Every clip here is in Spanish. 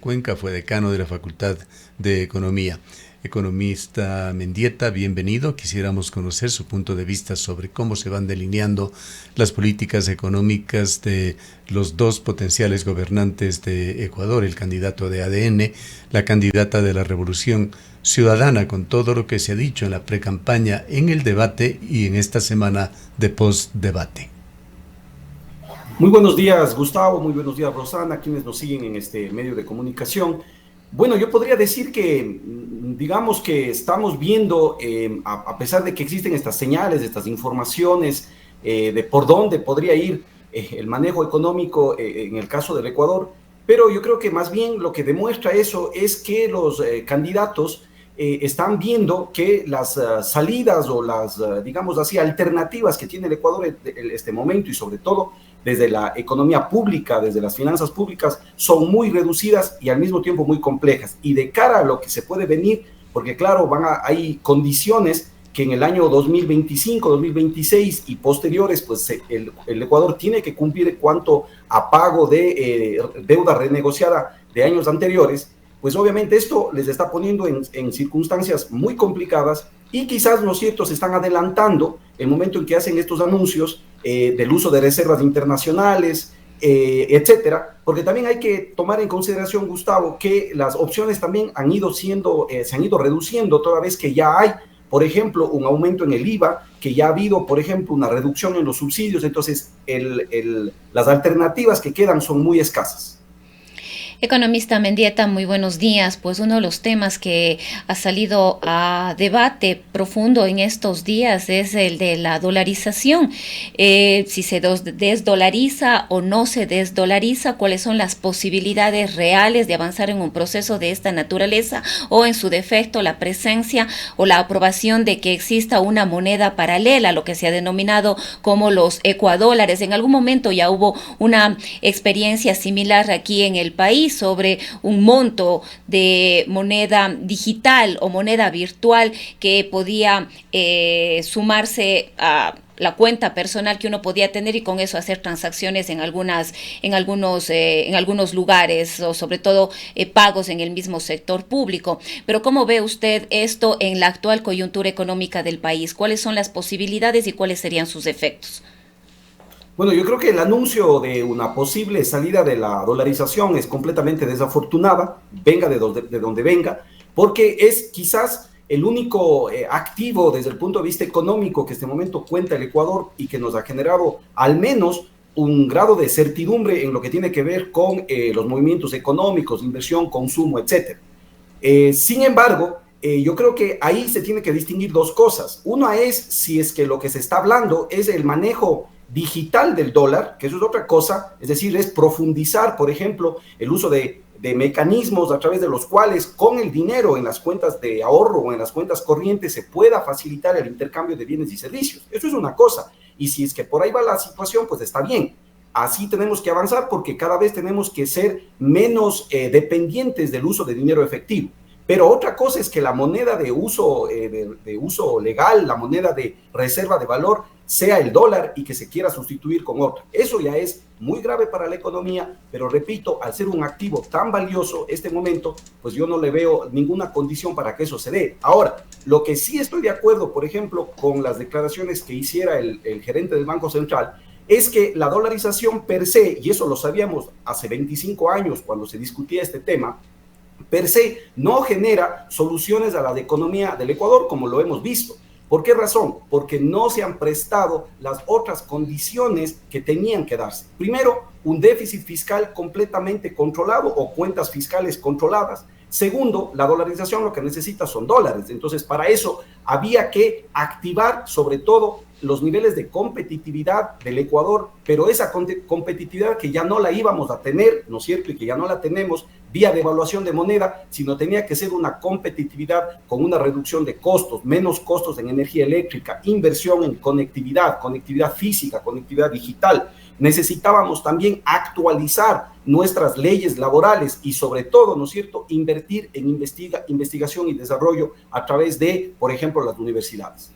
Cuenca, fue decano de la Facultad de Economía. Economista Mendieta, bienvenido. Quisiéramos conocer su punto de vista sobre cómo se van delineando las políticas económicas de los dos potenciales gobernantes de Ecuador, el candidato de ADN, la candidata de la Revolución Ciudadana, con todo lo que se ha dicho en la precampaña, en el debate y en esta semana de post-debate. Muy buenos días, Gustavo, muy buenos días, Rosana, quienes nos siguen en este medio de comunicación. Bueno, yo podría decir que, digamos que estamos viendo, a pesar de que existen estas señales, estas informaciones de por dónde podría ir el manejo económico en el caso del Ecuador, pero yo creo que más bien lo que demuestra eso es que los candidatos están viendo que las salidas o las, digamos así, alternativas que tiene el Ecuador en este momento y sobre todo desde la economía pública, desde las finanzas públicas, son muy reducidas y al mismo tiempo muy complejas. Y de cara a lo que se puede venir, porque claro, hay condiciones que en el año 2025, 2026 y posteriores, pues el Ecuador tiene que cumplir cuanto a pago de deuda renegociada de años anteriores, pues obviamente esto les está poniendo en circunstancias muy complicadas y quizás, ¿no es cierto?, se están adelantando el momento en que hacen estos anuncios del uso de reservas internacionales, etcétera, porque también hay que tomar en consideración, Gustavo, que las opciones también se han ido reduciendo toda vez que ya hay, por ejemplo, un aumento en el IVA, que ya ha habido, por ejemplo, una reducción en los subsidios, entonces las alternativas que quedan son muy escasas. Economista Mendieta, muy buenos días. Pues uno de los temas que ha salido a debate profundo en estos días es el de la dolarización. Si se desdolariza o no se desdolariza, cuáles son las posibilidades reales de avanzar en un proceso de esta naturaleza o, en su defecto, la presencia o la aprobación de que exista una moneda paralela, lo que se ha denominado como los ecuadólares. En algún momento ya hubo una experiencia similar aquí en el país sobre un monto de moneda digital o moneda virtual que podía sumarse a la cuenta personal que uno podía tener y con eso hacer transacciones en algunos lugares, o sobre todo pagos en el mismo sector público. Pero ¿cómo ve usted esto en la actual coyuntura económica del país? ¿Cuáles son las posibilidades y cuáles serían sus efectos? Bueno, yo creo que el anuncio de una posible salida de la dolarización es completamente desafortunada, venga de donde venga, porque es quizás el único activo desde el punto de vista económico que en este momento cuenta el Ecuador y que nos ha generado al menos un grado de certidumbre en lo que tiene que ver con los movimientos económicos, inversión, consumo, etc. Sin embargo, yo creo que ahí se tiene que distinguir dos cosas. Una es si es que lo que se está hablando es el manejo digital del dólar, que eso es otra cosa, es decir, es profundizar, por ejemplo, el uso de mecanismos a través de los cuales con el dinero en las cuentas de ahorro o en las cuentas corrientes se pueda facilitar el intercambio de bienes y servicios. Eso es una cosa. Y si es que por ahí va la situación, pues está bien. Así tenemos que avanzar porque cada vez tenemos que ser menos dependientes del uso de dinero efectivo. Pero otra cosa es que la moneda de uso legal, la moneda de reserva de valor, sea el dólar y que se quiera sustituir con otra. Eso ya es muy grave para la economía, pero repito, al ser un activo tan valioso este momento, pues yo no le veo ninguna condición para que eso se dé. Ahora, lo que sí estoy de acuerdo, por ejemplo, con las declaraciones que hiciera el gerente del Banco Central, es que la dolarización per se, y eso lo sabíamos hace 25 años cuando se discutía este tema, per se no genera soluciones a la economía del Ecuador, como lo hemos visto. ¿Por qué razón? Porque no se han prestado las otras condiciones que tenían que darse. Primero, un déficit fiscal completamente controlado o cuentas fiscales controladas. Segundo, la dolarización lo que necesita son dólares. Entonces, para eso había que activar sobre todo los niveles de competitividad del Ecuador, pero esa competitividad que ya no la íbamos a tener, ¿no es cierto? Y que ya no la tenemos vía devaluación de moneda, sino tenía que ser una competitividad con una reducción de costos, menos costos en energía eléctrica, inversión en conectividad, conectividad física, conectividad digital. Necesitábamos también actualizar nuestras leyes laborales y sobre todo, ¿no es cierto?, invertir en investigación y desarrollo a través de, por ejemplo, las universidades.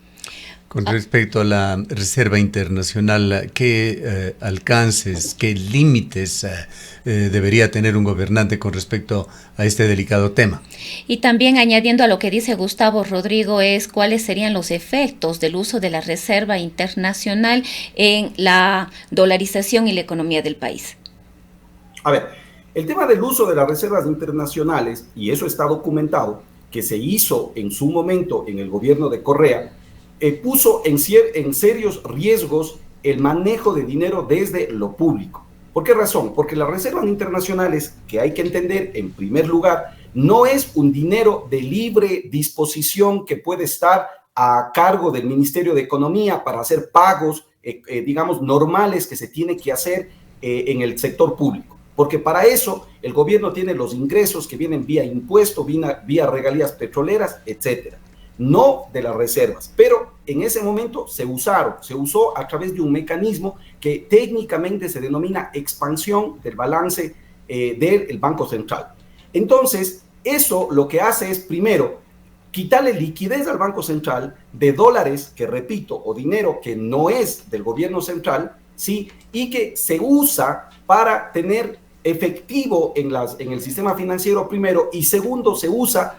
Con respecto a la Reserva Internacional, ¿qué alcances, qué límites debería tener un gobernante con respecto a este delicado tema? Y también añadiendo a lo que dice Gustavo Rodrigo es cuáles serían los efectos del uso de la Reserva Internacional en la dolarización y la economía del país. A ver, el tema del uso de las reservas internacionales, y eso está documentado, que se hizo en su momento en el gobierno de Correa, puso en serios riesgos el manejo de dinero desde lo público. ¿Por qué razón? Porque las reservas internacionales, que hay que entender en primer lugar, no es un dinero de libre disposición que puede estar a cargo del Ministerio de Economía para hacer pagos, digamos, normales que se tiene que hacer en el sector público. Porque para eso el gobierno tiene los ingresos que vienen vía impuesto, vía regalías petroleras, etcétera. No de las reservas, pero en ese momento se usó a través de un mecanismo que técnicamente se denomina expansión del balance del Banco Central. Entonces, eso lo que hace es, primero, quitarle liquidez al Banco Central de dólares, que repito, o dinero que no es del gobierno central, ¿sí? Y que se usa para tener efectivo en el sistema financiero primero, y segundo, se usa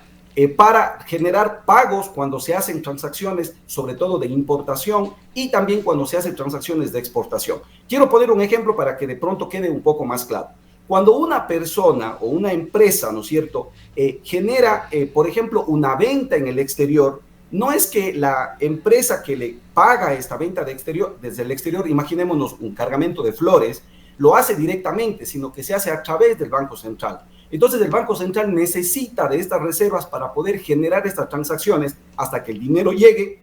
para generar pagos cuando se hacen transacciones, sobre todo de importación, y también cuando se hacen transacciones de exportación. Quiero poner un ejemplo para que de pronto quede un poco más claro. Cuando una persona o una empresa, ¿no es cierto?, genera, por ejemplo, una venta en el exterior, no es que la empresa que le paga esta venta desde el exterior, imaginémonos un cargamento de flores, lo hace directamente, sino que se hace a través del Banco Central. Entonces el Banco Central necesita de estas reservas para poder generar estas transacciones hasta que el dinero llegue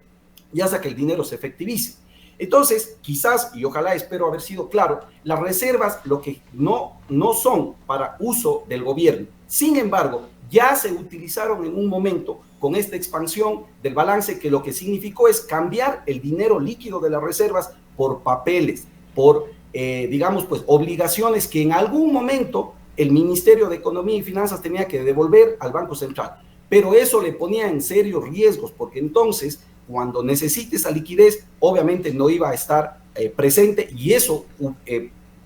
y hasta que el dinero se efectivice. Entonces, quizás, y ojalá espero haber sido claro, las reservas lo que no son para uso del gobierno. Sin embargo, ya se utilizaron en un momento con esta expansión del balance, que lo que significó es cambiar el dinero líquido de las reservas por papeles, por, digamos, pues obligaciones que en algún momento el Ministerio de Economía y Finanzas tenía que devolver al Banco Central. Pero eso le ponía en serios riesgos, porque entonces, cuando necesite esa liquidez, obviamente no iba a estar presente, y eso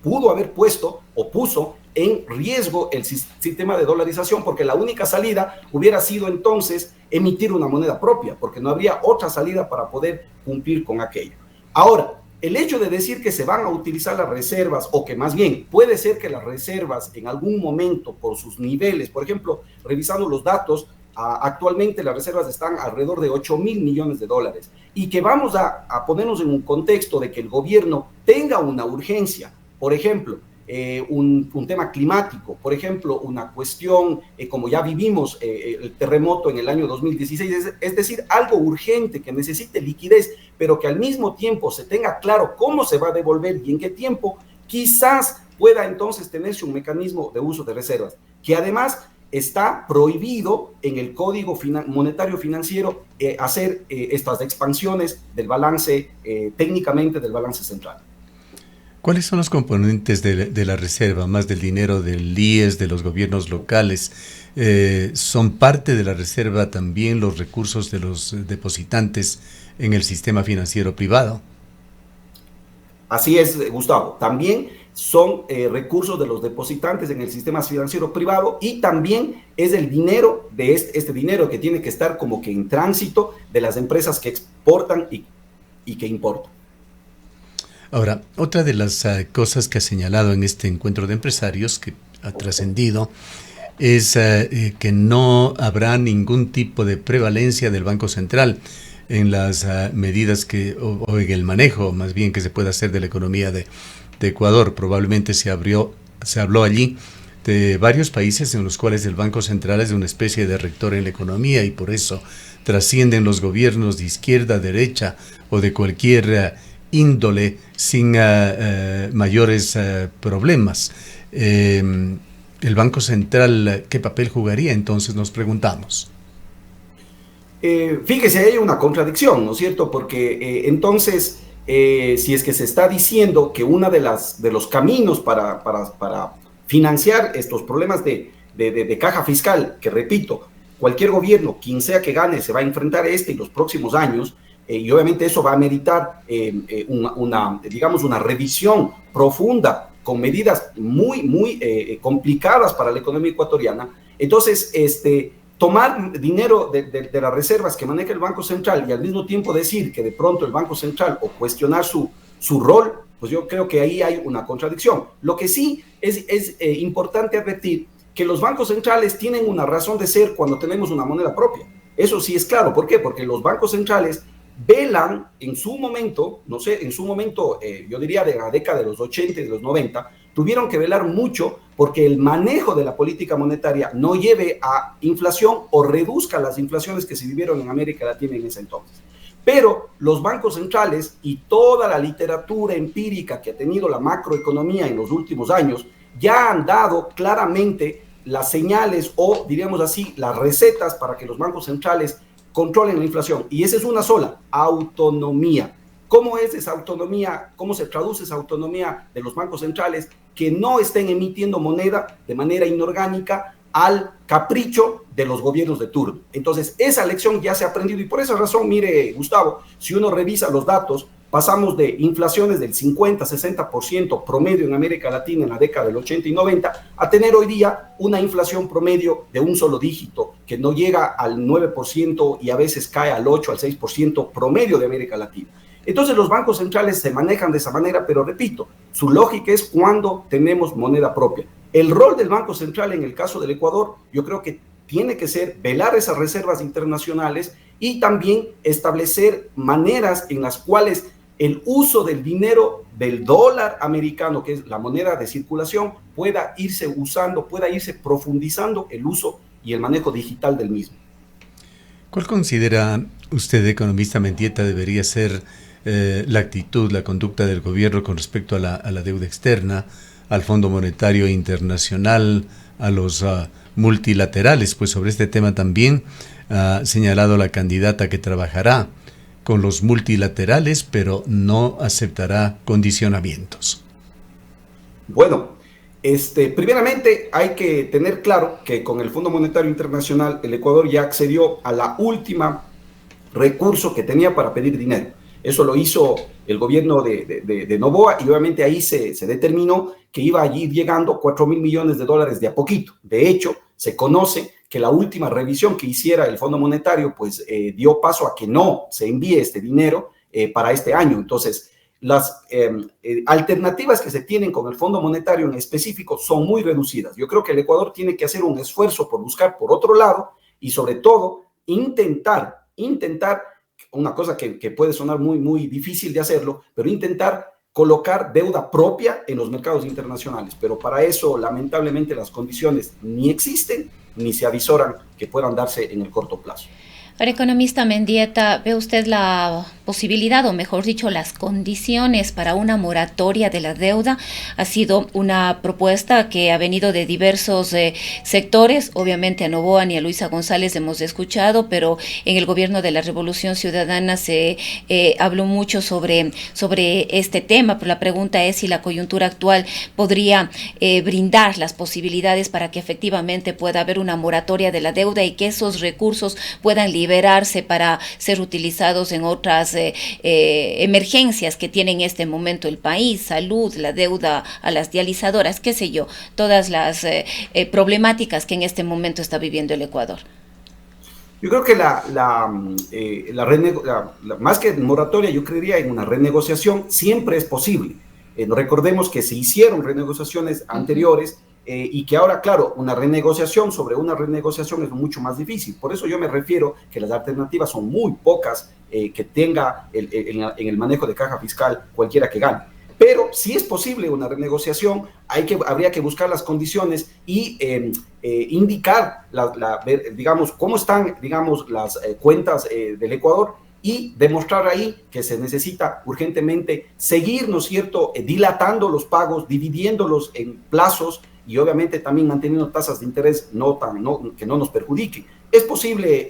pudo haber puesto o puso en riesgo el sistema de dolarización, porque la única salida hubiera sido entonces emitir una moneda propia, porque no habría otra salida para poder cumplir con aquello. Ahora, el hecho de decir que se van a utilizar las reservas, o que más bien puede ser que las reservas en algún momento por sus niveles, por ejemplo, revisando los datos, actualmente las reservas están alrededor de 8,000 millones de dólares, y que vamos a ponernos en un contexto de que el gobierno tenga una urgencia, por ejemplo, un tema climático, por ejemplo, una cuestión como ya vivimos el terremoto en el año 2016, es decir, algo urgente que necesite liquidez, pero que al mismo tiempo se tenga claro cómo se va a devolver y en qué tiempo, quizás pueda entonces tenerse un mecanismo de uso de reservas, que además está prohibido en el Código Monetario Financiero hacer estas expansiones del balance, técnicamente del balance central. ¿Cuáles son los componentes de la reserva, más del dinero del IES, de los gobiernos locales? ¿Son parte de la reserva también los recursos de los depositantes en el sistema financiero privado? Así es, Gustavo. También son recursos de los depositantes en el sistema financiero privado, y también es el dinero de este dinero que tiene que estar como que en tránsito de las empresas que exportan y que importan. Ahora, otra de las cosas que ha señalado en este encuentro de empresarios que ha trascendido es que no habrá ningún tipo de prevalencia del Banco Central en las medidas o en el manejo, más bien, que se puede hacer de la economía de Ecuador. Probablemente se habló allí de varios países en los cuales el Banco Central es una especie de rector en la economía, y por eso trascienden los gobiernos de izquierda, derecha o de cualquier índole sin mayores problemas. ¿El Banco Central qué papel jugaría entonces, nos preguntamos? Fíjese, hay una contradicción, ¿no es cierto? Porque entonces, si es que se está diciendo que uno de los caminos para financiar estos problemas de caja fiscal, que repito, cualquier gobierno, quien sea que gane, se va a enfrentar y los próximos años, y obviamente eso va a meritar digamos, una revisión profunda con medidas muy complicadas para la economía ecuatoriana. Entonces, tomar dinero de las reservas que maneja el Banco Central y al mismo tiempo decir que de pronto el Banco Central o cuestionar su rol, pues yo creo que ahí hay una contradicción. Lo que sí es importante advertir que los bancos centrales tienen una razón de ser cuando tenemos una moneda propia. Eso sí es claro. ¿Por qué? Porque los bancos centrales velan en su momento, no sé, en su momento, yo diría de la década de los 80 y de los 90, tuvieron que velar mucho porque el manejo de la política monetaria no lleve a inflación o reduzca las inflaciones que se vivieron en América Latina en ese entonces. Pero los bancos centrales y toda la literatura empírica que ha tenido la macroeconomía en los últimos años ya han dado claramente las señales o, diríamos así, las recetas para que los bancos centrales controlen la inflación. Y esa es una sola: autonomía. ¿Cómo es esa autonomía? ¿Cómo se traduce esa autonomía de los bancos centrales? Que no estén emitiendo moneda de manera inorgánica al capricho de los gobiernos de turno. Entonces, esa lección ya se ha aprendido y por esa razón, mire, Gustavo, si uno revisa los datos, pasamos de inflaciones del 50-60% promedio en América Latina en la década del 80 y 90 a tener hoy día una inflación promedio de un solo dígito que no llega al 9% y a veces cae al 8, al 6% promedio de América Latina. Entonces los bancos centrales se manejan de esa manera, pero repito, su lógica es cuando tenemos moneda propia. El rol del Banco Central en el caso del Ecuador, yo creo que tiene que ser velar esas reservas internacionales y también establecer maneras en las cuales el uso del dinero del dólar americano, que es la moneda de circulación, pueda irse usando, pueda irse profundizando el uso y el manejo digital del mismo. ¿Cuál considera usted, economista Mendieta, debería ser la actitud, la conducta del gobierno con respecto a la deuda externa, al Fondo Monetario Internacional, a los multilaterales? Pues sobre este tema también ha señalado la candidata que trabajará con los multilaterales, pero no aceptará condicionamientos. Bueno, primeramente hay que tener claro que con el Fondo Monetario Internacional el Ecuador ya accedió a la última recurso que tenía para pedir dinero. Eso lo hizo el gobierno de Noboa y obviamente ahí se determinó que iba a ir llegando 4.000 millones de dólares de a poquito. De hecho, se conoce que la última revisión que hiciera el Fondo Monetario pues dio paso a que no se envíe este dinero para este año. Entonces, las alternativas que se tienen con el Fondo Monetario en específico son muy reducidas. Yo creo que el Ecuador tiene que hacer un esfuerzo por buscar por otro lado y sobre todo intentar una cosa que puede sonar muy difícil de hacerlo, pero intentar colocar deuda propia en los mercados internacionales. Pero para eso, lamentablemente, las condiciones ni existen ni se avisoran que puedan darse en el corto plazo. Ahora, economista Mendieta, ¿ve usted la posibilidad, o mejor dicho, las condiciones para una moratoria de la deuda? Ha sido una propuesta que ha venido de diversos sectores. Obviamente a Noboa ni a Luisa González hemos escuchado, pero en el gobierno de la Revolución Ciudadana se habló mucho sobre este tema. Pero la pregunta es si la coyuntura actual podría brindar las posibilidades para que efectivamente pueda haber una moratoria de la deuda y que esos recursos puedan liberarse para ser utilizados en otras emergencias que tiene en este momento el país: salud, la deuda a las dializadoras, qué sé yo, todas las problemáticas que en este momento está viviendo el Ecuador. Yo creo que más que moratoria, yo creería en una renegociación. Siempre es posible. Recordemos que se hicieron renegociaciones anteriores y que ahora, claro, una renegociación sobre una renegociación es mucho más difícil. Por eso yo me refiero que las alternativas son muy pocas que tenga en el manejo de caja fiscal cualquiera que gane. Pero si es posible una renegociación, habría que buscar las condiciones y indicar, digamos, cómo están, digamos, las cuentas del Ecuador y demostrar ahí que se necesita urgentemente seguir, ¿no es cierto?, dilatando los pagos, dividiéndolos en plazos y obviamente también manteniendo tasas de interés que no nos perjudiquen. Es posible,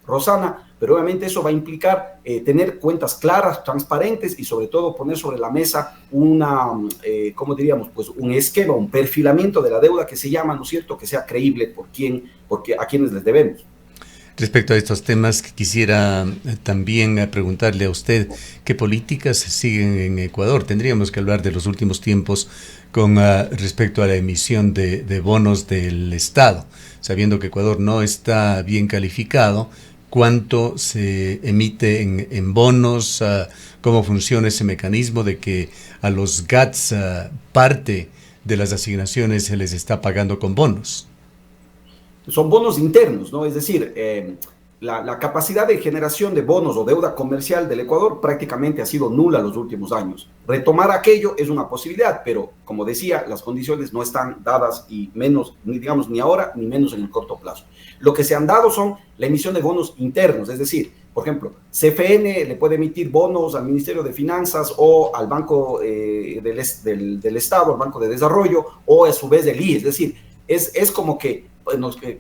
Rosana, pero obviamente eso va a implicar tener cuentas claras, transparentes y sobre todo poner sobre la mesa ¿cómo diríamos? Pues un esquema, un perfilamiento de la deuda que se llama, ¿no es cierto?, que sea creíble a quienes les debemos. Respecto a estos temas, quisiera también preguntarle a usted qué políticas se siguen en Ecuador. Tendríamos que hablar de los últimos tiempos con respecto a la emisión de bonos del Estado, sabiendo que Ecuador no está bien calificado. ¿Cuánto se emite en bonos? ¿Cómo funciona ese mecanismo de que a los GATS parte de las asignaciones se les está pagando con bonos? Son bonos internos, ¿no? Es decir, la capacidad de generación de bonos o deuda comercial del Ecuador prácticamente ha sido nula los últimos años. Retomar aquello es una posibilidad, pero como decía, las condiciones no están dadas y menos, digamos, ni ahora ni menos en el corto plazo. Lo que se han dado son la emisión de bonos internos, es decir, por ejemplo, CFN le puede emitir bonos al Ministerio de Finanzas o al Banco del Estado, al Banco de Desarrollo, o a su vez del IE. Es decir, es como que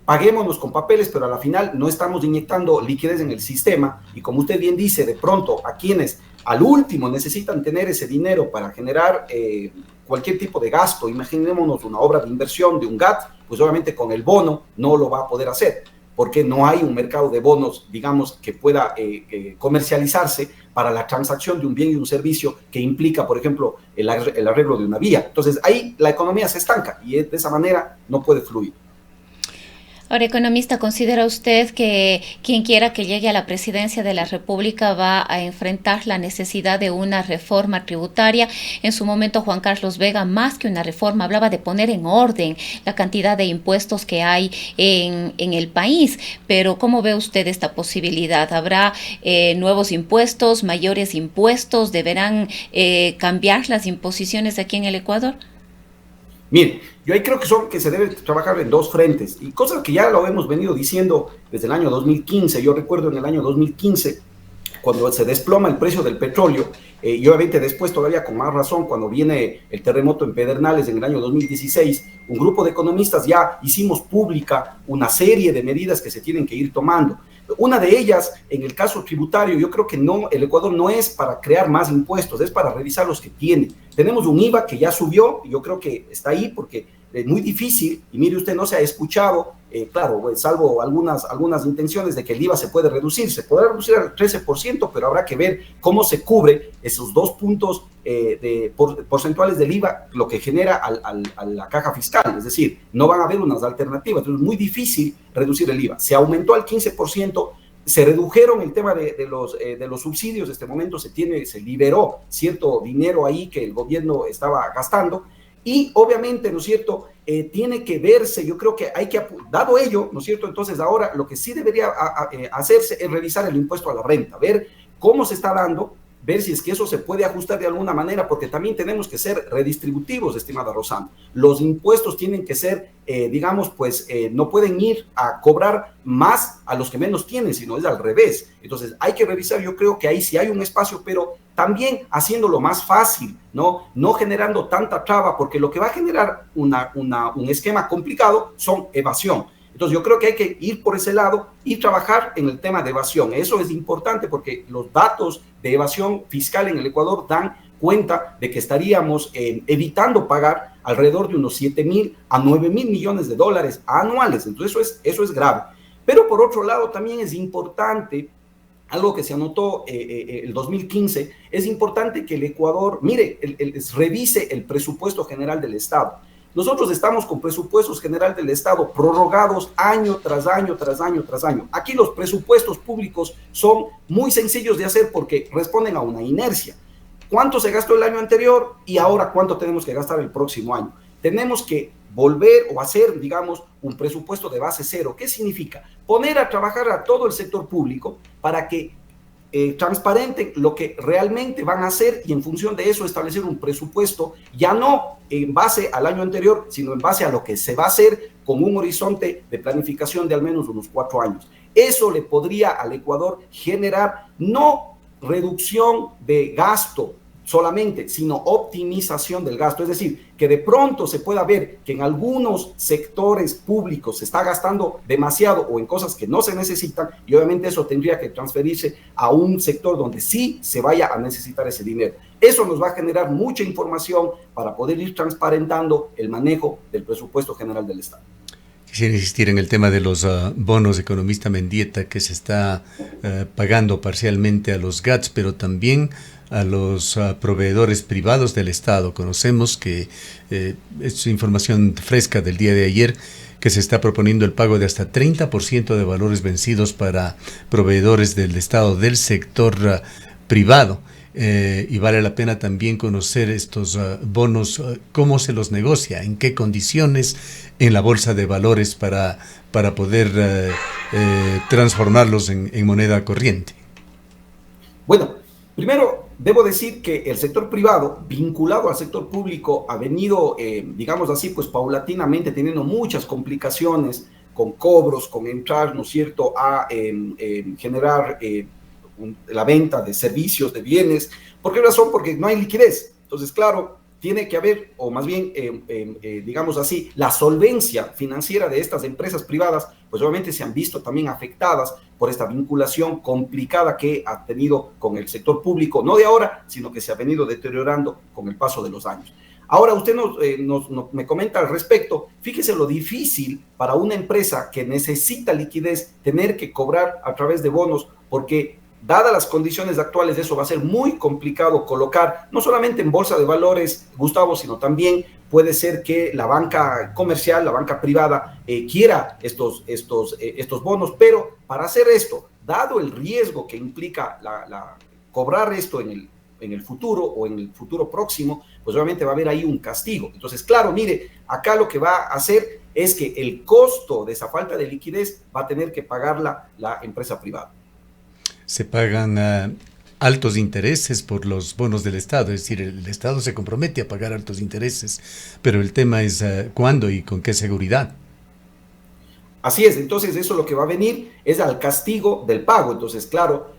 paguémonos con papeles, pero a la final no estamos inyectando liquidez en el sistema, y como usted bien dice, de pronto a quienes al último necesitan tener ese dinero para generar cualquier tipo de gasto, imaginémonos una obra de inversión de un GAT, pues obviamente con el bono no lo va a poder hacer, porque no hay un mercado de bonos, digamos, que pueda comercializarse para la transacción de un bien y un servicio que implica, por ejemplo, el arreglo de una vía. Entonces ahí la economía se estanca y de esa manera no puede fluir. Ahora, economista, ¿considera usted que quien quiera que llegue a la presidencia de la República va a enfrentar la necesidad de una reforma tributaria? En su momento, Juan Carlos Vega, más que una reforma, hablaba de poner en orden la cantidad de impuestos que hay en el país. Pero, ¿cómo ve usted esta posibilidad? ¿Habrá nuevos impuestos, mayores impuestos? ¿Deberán cambiar las imposiciones aquí en el Ecuador? Mire, yo ahí creo que se debe trabajar en dos frentes, y cosas que ya lo hemos venido diciendo desde el año 2015. Yo recuerdo en el año 2015, cuando se desploma el precio del petróleo, y obviamente después todavía con más razón cuando viene el terremoto en Pedernales en el año 2016, un grupo de economistas ya hicimos pública una serie de medidas que se tienen que ir tomando. Una de ellas, en el caso tributario, yo creo que no, el Ecuador no es para crear más impuestos, es para revisar los que tiene. Tenemos un IVA que ya subió, y yo creo que está ahí porque es muy difícil, y mire usted, no se ha escuchado, claro, salvo algunas intenciones de que el IVA se puede reducir, se podrá reducir al 13%, pero habrá que ver cómo se cubre esos 2 puntos porcentuales del IVA, lo que genera a la caja fiscal. Es decir, no van a haber unas alternativas, entonces es muy difícil reducir el IVA. Se aumentó al 15%, se redujeron el tema de los subsidios. En este momento se liberó cierto dinero ahí que el gobierno estaba gastando, y obviamente, ¿no es cierto?, tiene que verse, yo creo que dado ello, ¿no es cierto?, entonces ahora lo que sí debería hacerse es revisar el impuesto a la renta, ver cómo se está dando, ver si es que eso se puede ajustar de alguna manera, porque también tenemos que ser redistributivos, estimada Rosana. Los impuestos tienen que ser, digamos, pues no pueden ir a cobrar más a los que menos tienen, sino es al revés. Entonces hay que revisar, yo creo que ahí sí hay un espacio, pero también haciéndolo más fácil, no generando tanta traba, porque lo que va a generar un esquema complicado son evasión. Entonces yo creo que hay que ir por ese lado y trabajar en el tema de evasión. Eso es importante porque los datos de evasión fiscal en el Ecuador dan cuenta de que estaríamos evitando pagar alrededor de unos 7.000 a 9.000 millones de dólares anuales. Entonces eso es grave. Pero por otro lado también es importante, algo que se anotó el 2015, es importante que el Ecuador, revise el presupuesto general del Estado. Nosotros estamos con presupuestos generales del Estado prorrogados año tras año, tras año, tras año. Aquí los presupuestos públicos son muy sencillos de hacer porque responden a una inercia. ¿Cuánto se gastó el año anterior y ahora cuánto tenemos que gastar el próximo año? Tenemos que volver o hacer, digamos, un presupuesto de base cero. ¿Qué significa? Poner a trabajar a todo el sector público para que transparenten lo que realmente van a hacer, y en función de eso establecer un presupuesto, ya no en base al año anterior, sino en base a lo que se va a hacer con un horizonte de planificación de al menos unos 4 años. Eso le podría al Ecuador generar no reducción de gasto solamente, sino optimización del gasto. Es decir, que de pronto se pueda ver que en algunos sectores públicos se está gastando demasiado o en cosas que no se necesitan, y obviamente eso tendría que transferirse a un sector donde sí se vaya a necesitar ese dinero. Eso nos va a generar mucha información para poder ir transparentando el manejo del presupuesto general del Estado. Quisiera insistir en el tema de los bonos, economista Mendieta, que se está pagando parcialmente a los GATS, pero también a los proveedores privados del Estado. Conocemos que es información fresca del día de ayer, que se está proponiendo el pago de hasta 30% de valores vencidos para proveedores del Estado del sector privado. Y vale la pena también conocer estos bonos, cómo se los negocia, en qué condiciones en la bolsa de valores para poder transformarlos en moneda corriente. Bueno, primero debo decir que el sector privado, vinculado al sector público, ha venido, digamos así, pues paulatinamente teniendo muchas complicaciones con cobros, con entrar, ¿no es cierto?, a generar la venta de servicios, de bienes. ¿Por qué razón? Porque no hay liquidez. Entonces, claro, tiene que haber, o más bien, digamos así, la solvencia financiera de estas empresas privadas, pues obviamente se han visto también afectadas por esta vinculación complicada que ha tenido con el sector público, no de ahora, sino que se ha venido deteriorando con el paso de los años. Ahora usted me comenta al respecto. Fíjese lo difícil para una empresa que necesita liquidez tener que cobrar a través de bonos, porque dadas las condiciones actuales, eso va a ser muy complicado colocar, no solamente en bolsa de valores, Gustavo, sino también puede ser que la banca comercial, la banca privada, quiera estos bonos, pero para hacer esto, dado el riesgo que implica cobrar esto en el futuro o en el futuro próximo, pues obviamente va a haber ahí un castigo. Entonces, claro, mire, acá lo que va a hacer es que el costo de esa falta de liquidez va a tener que pagarla la empresa privada. Se pagan altos intereses por los bonos del Estado, es decir, el Estado se compromete a pagar altos intereses, pero el tema es cuándo y con qué seguridad. Así es, entonces eso lo que va a venir es al castigo del pago. Entonces, claro,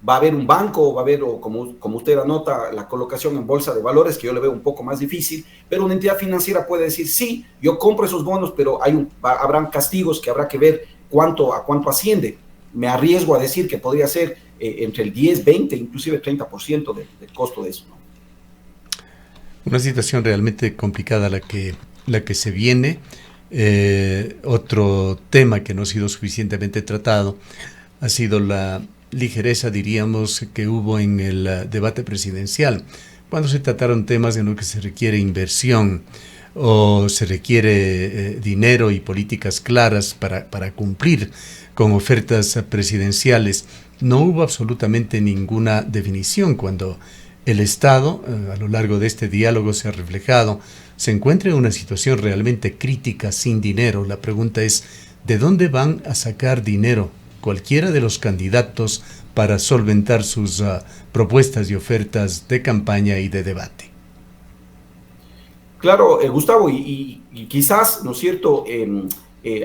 va a haber un banco, va a haber, o como usted anota, la colocación en bolsa de valores, que yo le veo un poco más difícil, pero una entidad financiera puede decir, sí, yo compro esos bonos, pero habrán castigos que habrá que ver a cuánto asciende. Me arriesgo a decir que podría ser entre el 10, 20, inclusive 30% del costo de eso, ¿no? Una situación realmente complicada la que se viene. Otro tema que no ha sido suficientemente tratado ha sido la ligereza, diríamos, que hubo en el debate presidencial, cuando se trataron temas en los que se requiere inversión o se requiere dinero y políticas claras para cumplir con ofertas presidenciales. No hubo absolutamente ninguna definición. Cuando el Estado, a lo largo de este diálogo se ha reflejado, se encuentra en una situación realmente crítica sin dinero. La pregunta es, ¿de dónde van a sacar dinero cualquiera de los candidatos para solventar sus propuestas y ofertas de campaña y de debate? Claro, Gustavo, y quizás, ¿no es cierto?,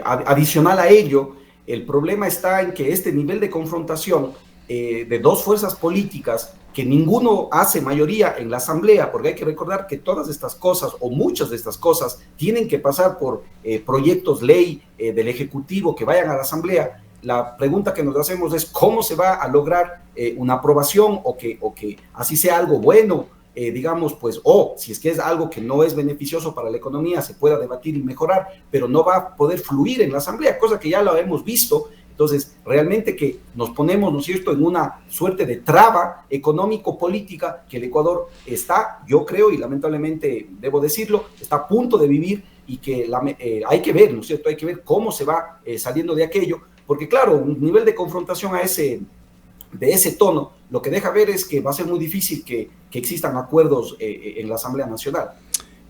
adicional a ello, el problema está en que este nivel de confrontación de dos fuerzas políticas, que ninguno hace mayoría en la Asamblea, porque hay que recordar que todas estas cosas, o muchas de estas cosas, tienen que pasar por proyectos ley del Ejecutivo que vayan a la Asamblea. La pregunta que nos hacemos es cómo se va a lograr una aprobación o que así sea algo bueno, digamos, pues, o si es que es algo que no es beneficioso para la economía, se pueda debatir y mejorar, pero no va a poder fluir en la Asamblea, cosa que ya lo hemos visto. Entonces, realmente que nos ponemos, ¿no es cierto?, en una suerte de traba económico-política que el Ecuador está, yo creo, y lamentablemente debo decirlo, está a punto de vivir, y que hay que ver, ¿no es cierto?, hay que ver cómo se va saliendo de aquello, porque claro, un nivel de confrontación de ese tono, lo que deja ver es que va a ser muy difícil que existan acuerdos en la Asamblea Nacional.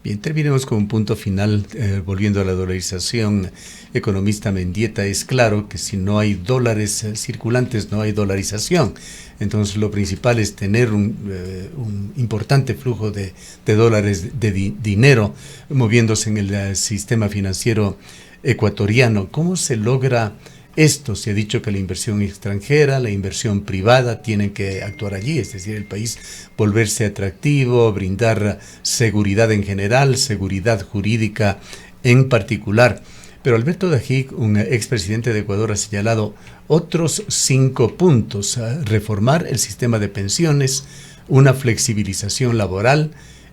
Bien, terminemos con un punto final, volviendo a la dolarización. Economista Mendieta, es claro que si no hay dólares circulantes, no hay dolarización. Entonces, lo principal es tener un importante flujo de dólares, de dinero, moviéndose en el sistema financiero ecuatoriano. ¿Cómo se logra esto? Se ha dicho que la inversión extranjera, la inversión privada tienen que actuar allí, es decir, el país volverse atractivo, brindar seguridad en general, seguridad jurídica en particular. Pero Alberto Dajic, un expresidente de Ecuador, ha señalado otros 5 puntos: reformar el sistema de pensiones, una flexibilización laboral,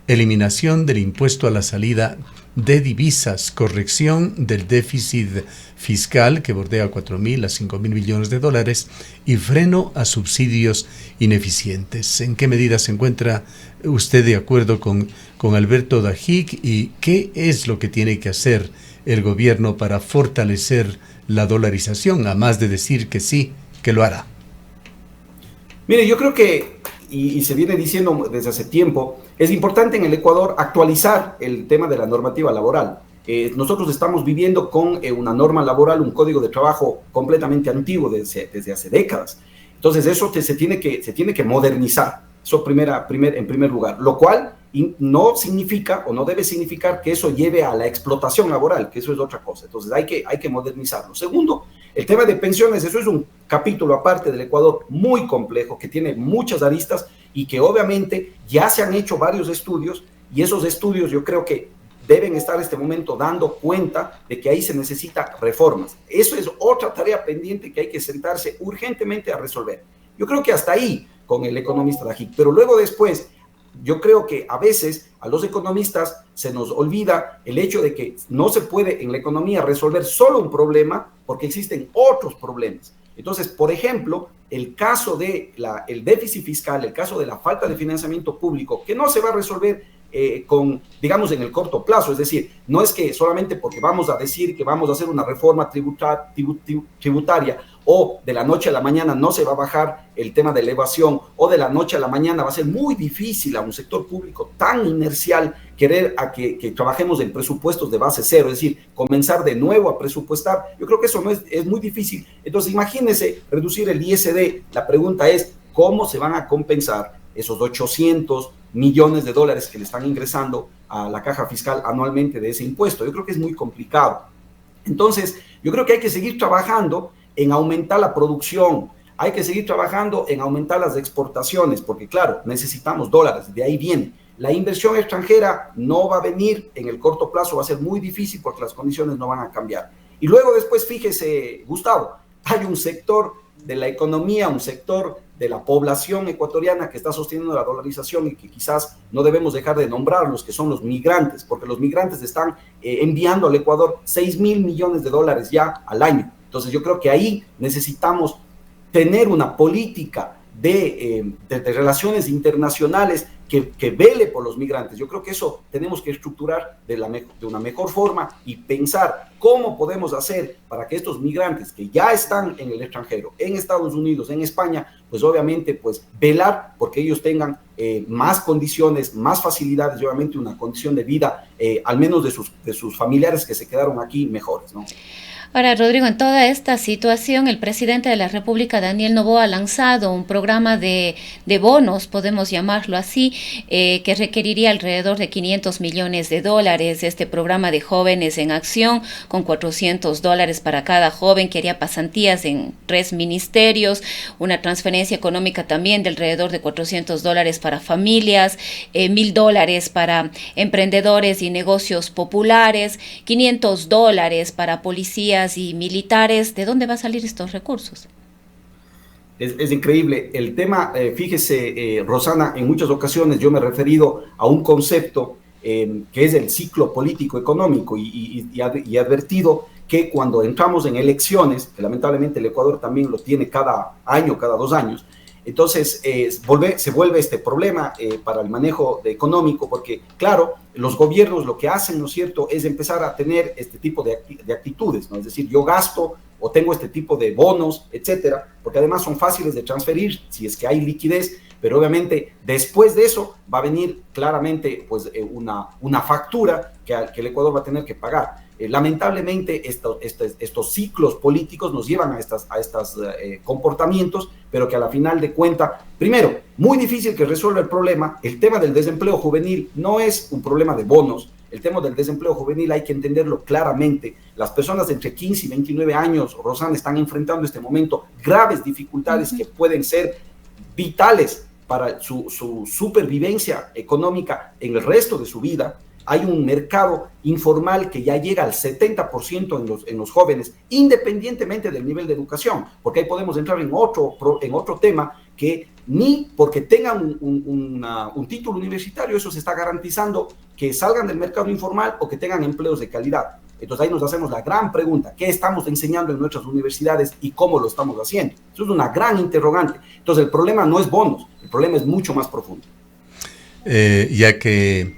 eliminación del impuesto a la salida de divisas, corrección del déficit fiscal que bordea 4.000 a 5.000 millones de dólares y freno a subsidios ineficientes. ¿En qué medida se encuentra usted de acuerdo con Alberto Dajik y qué es lo que tiene que hacer el gobierno para fortalecer la dolarización, a más de decir que sí, que lo hará? Mire, yo creo que, y se viene diciendo desde hace tiempo, es importante en el Ecuador actualizar el tema de la normativa laboral. Nosotros estamos viviendo con una norma laboral, un código de trabajo completamente antiguo desde hace décadas. Entonces eso se tiene que modernizar, eso en primer lugar, lo cual no significa o no debe significar que eso lleve a la explotación laboral, que eso es otra cosa. Entonces hay que modernizarlo. Segundo, el tema de pensiones, eso es un capítulo aparte del Ecuador muy complejo, que tiene muchas aristas y que obviamente ya se han hecho varios estudios, y esos estudios yo creo que deben estar en este momento dando cuenta de que ahí se necesitan reformas. Eso es otra tarea pendiente que hay que sentarse urgentemente a resolver. Yo creo que hasta ahí con el economista Dajik, pero luego después yo creo que a veces a los economistas se nos olvida el hecho de que no se puede en la economía resolver solo un problema porque existen otros problemas. Entonces, por ejemplo, el caso de el déficit fiscal, el caso de la falta de financiamiento público, que no se va a resolver digamos, en el corto plazo. Es decir, no es que solamente porque vamos a decir que vamos a hacer una reforma tributaria o de la noche a la mañana no se va a bajar el tema de la evasión, o de la noche a la mañana va a ser muy difícil a un sector público tan inercial querer a que trabajemos en presupuestos de base cero, es decir, comenzar de nuevo a presupuestar. Yo creo que eso no es muy difícil. Entonces, imagínense reducir el ISD. La pregunta es, ¿cómo se van a compensar esos 800 millones de dólares que le están ingresando a la caja fiscal anualmente de ese impuesto? Yo creo que es muy complicado. Entonces, yo creo que hay que seguir trabajando en aumentar la producción, hay que seguir trabajando en aumentar las exportaciones, porque claro, necesitamos dólares, de ahí viene. La inversión extranjera no va a venir en el corto plazo, va a ser muy difícil porque las condiciones no van a cambiar. Y luego después, fíjese, Gustavo, hay un sector de la economía, un sector de la población ecuatoriana que está sosteniendo la dolarización y que quizás no debemos dejar de nombrarlos, que son los migrantes, porque los migrantes están enviando al Ecuador 6.000 millones de dólares ya al año. Entonces yo creo que ahí necesitamos tener una política de relaciones internacionales que vele por los migrantes. Yo creo que eso tenemos que estructurar de una mejor forma y pensar cómo podemos hacer para que estos migrantes que ya están en el extranjero, en Estados Unidos, en España, pues obviamente pues velar porque ellos tengan más condiciones, más facilidades y obviamente una condición de vida, al menos de sus familiares que se quedaron aquí, mejores, ¿no? Ahora, Rodrigo, en toda esta situación, el presidente de la República, Daniel Noboa, ha lanzado un programa de bonos, podemos llamarlo así, que requeriría alrededor de 500 millones de dólares. Este programa de Jóvenes en Acción, con $400 para cada joven, que haría pasantías en 3 ministerios, una transferencia económica también de alrededor de $400 para familias, $1,000 para emprendedores y negocios populares, $500 para policías y militares. ¿De dónde va a salir estos recursos? Es increíble. El tema, fíjese, Rosana, en muchas ocasiones yo me he referido a un concepto que es el ciclo político-económico y advertido que cuando entramos en elecciones, que lamentablemente el Ecuador también lo tiene cada año, cada 2 años, entonces se vuelve este problema para el manejo económico, porque claro, los gobiernos lo que hacen, ¿no es cierto?, es empezar a tener este tipo de actitudes, ¿no? Es decir, yo gasto o tengo este tipo de bonos, etcétera, porque además son fáciles de transferir si es que hay liquidez, pero obviamente después de eso va a venir claramente pues, una factura que el Ecuador va a tener que pagar. Lamentablemente estos ciclos políticos nos llevan a estos comportamientos, pero que a la final de cuentas, primero, muy difícil que resuelva el problema. El tema del desempleo juvenil no es un problema de bonos. El tema del desempleo juvenil hay que entenderlo claramente. Las personas de entre 15 y 29 años, Rosana, están enfrentando en este momento graves dificultades que pueden ser vitales para su supervivencia económica en el resto de su vida. Hay un mercado informal que ya llega al 70% en los jóvenes, independientemente del nivel de educación, porque ahí podemos entrar en otro tema que ni porque tengan un título universitario, eso se está garantizando que salgan del mercado informal o que tengan empleos de calidad. Entonces ahí nos hacemos la gran pregunta, ¿qué estamos enseñando en nuestras universidades y cómo lo estamos haciendo? Eso es una gran interrogante. Entonces el problema no es bonos, el problema es mucho más profundo. Ya que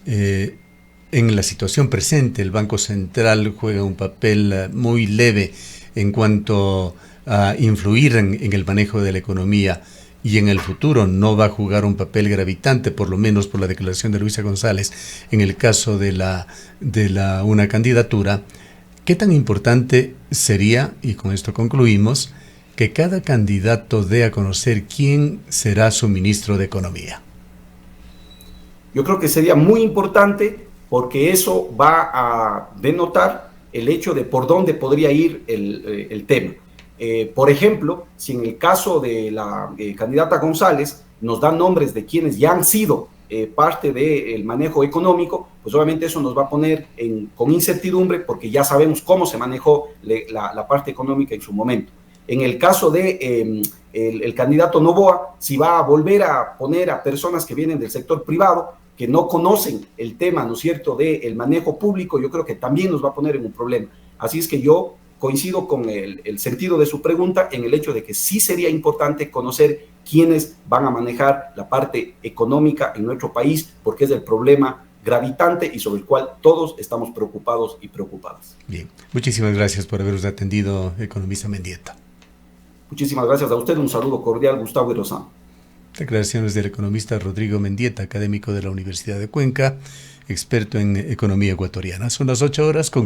en la situación presente el Banco Central juega un papel muy leve en cuanto a influir en el manejo de la economía, y en el futuro no va a jugar un papel gravitante, por lo menos por la declaración de Luisa González, en el caso de una candidatura. ¿Qué tan importante sería, y con esto concluimos, que cada candidato dé a conocer quién será su ministro de Economía? Yo creo que sería muy importante porque eso va a denotar el hecho de por dónde podría ir el tema. Por ejemplo, si en el caso de la candidata González nos dan nombres de quienes ya han sido parte del manejo económico, pues obviamente eso nos va a poner con incertidumbre porque ya sabemos cómo se manejó la parte económica en su momento. En el caso de el candidato Noboa, si va a volver a poner a personas que vienen del sector privado, que no conocen el tema, ¿no es cierto?, del manejo público, yo creo que también nos va a poner en un problema. Así es que yo coincido con el sentido de su pregunta en el hecho de que sí sería importante conocer quiénes van a manejar la parte económica en nuestro país, porque es el problema gravitante y sobre el cual todos estamos preocupados y preocupadas. Bien, muchísimas gracias por habernos atendido, economista Mendieta. Muchísimas gracias a usted, un saludo cordial, Gustavo Irozán. Declaraciones del economista Rodrigo Mendieta, académico de la Universidad de Cuenca, experto en economía ecuatoriana. Son las 8 horas con